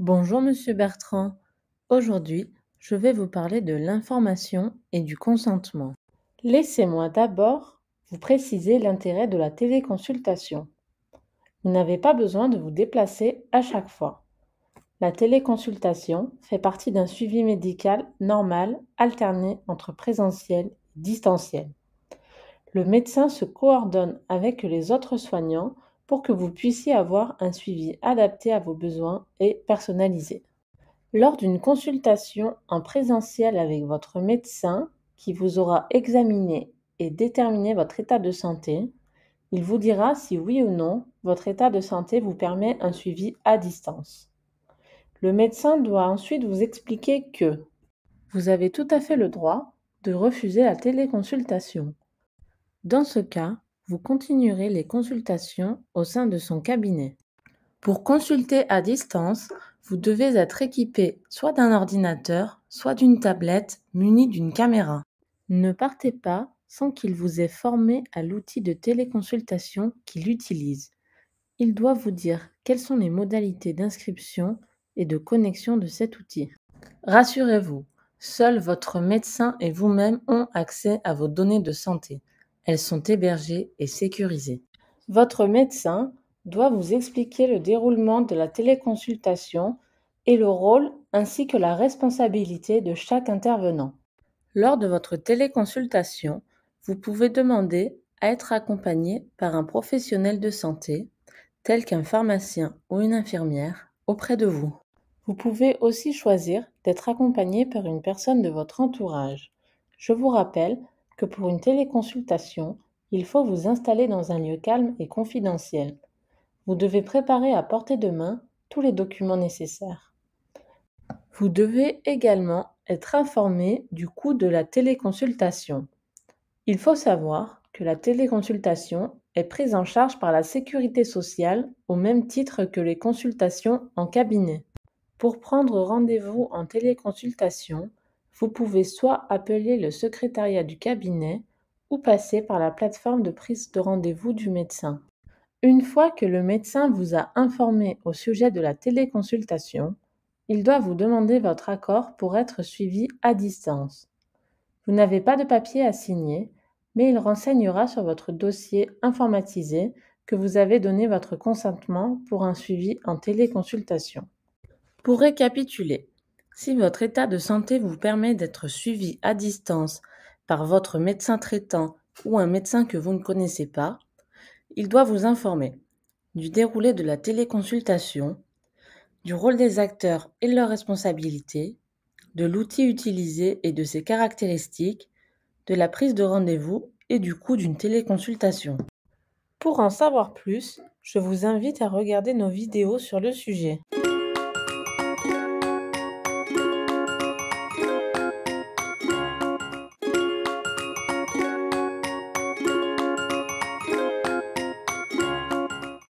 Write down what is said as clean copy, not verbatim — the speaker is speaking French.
Bonjour Monsieur Bertrand. Aujourd'hui, je vais vous parler de l'information et du consentement. Laissez-moi d'abord vous préciser l'intérêt de la téléconsultation. Vous n'avez pas besoin de vous déplacer à chaque fois. La téléconsultation fait partie d'un suivi médical normal alterné entre présentiel et distanciel. Le médecin se coordonne avec les autres soignants pour que vous puissiez avoir un suivi adapté à vos besoins et personnalisé. Lors d'une consultation en présentiel avec votre médecin, qui vous aura examiné et déterminé votre état de santé, il vous dira si oui ou non votre état de santé vous permet un suivi à distance. Le médecin doit ensuite vous expliquer que vous avez tout à fait le droit de refuser la téléconsultation. Dans ce cas, vous continuerez les consultations au sein de son cabinet. Pour consulter à distance, vous devez être équipé soit d'un ordinateur, soit d'une tablette munie d'une caméra. Ne partez pas sans qu'il vous ait formé à l'outil de téléconsultation qu'il utilise. Il doit vous dire quelles sont les modalités d'inscription et de connexion de cet outil. Rassurez-vous, seul votre médecin et vous-même ont accès à vos données de santé. Elles sont hébergées et sécurisées. Votre médecin doit vous expliquer le déroulement de la téléconsultation et le rôle ainsi que la responsabilité de chaque intervenant. Lors de votre téléconsultation, vous pouvez demander à être accompagné par un professionnel de santé, tel qu'un pharmacien ou une infirmière, auprès de vous. Vous pouvez aussi choisir d'être accompagné par une personne de votre entourage. Je vous rappelle que pour une téléconsultation, il faut vous installer dans un lieu calme et confidentiel. Vous devez préparer à portée de main tous les documents nécessaires. Vous devez également être informé du coût de la téléconsultation. Il faut savoir que la téléconsultation est prise en charge par la Sécurité sociale au même titre que les consultations en cabinet. Pour prendre rendez-vous en téléconsultation, vous pouvez soit appeler le secrétariat du cabinet ou passer par la plateforme de prise de rendez-vous du médecin. Une fois que le médecin vous a informé au sujet de la téléconsultation, il doit vous demander votre accord pour être suivi à distance. Vous n'avez pas de papier à signer, mais il renseignera sur votre dossier informatisé que vous avez donné votre consentement pour un suivi en téléconsultation. Pour récapituler, si votre état de santé vous permet d'être suivi à distance par votre médecin traitant ou un médecin que vous ne connaissez pas, il doit vous informer du déroulé de la téléconsultation, du rôle des acteurs et de leurs responsabilités, de l'outil utilisé et de ses caractéristiques, de la prise de rendez-vous et du coût d'une téléconsultation. Pour en savoir plus, je vous invite à regarder nos vidéos sur le sujet.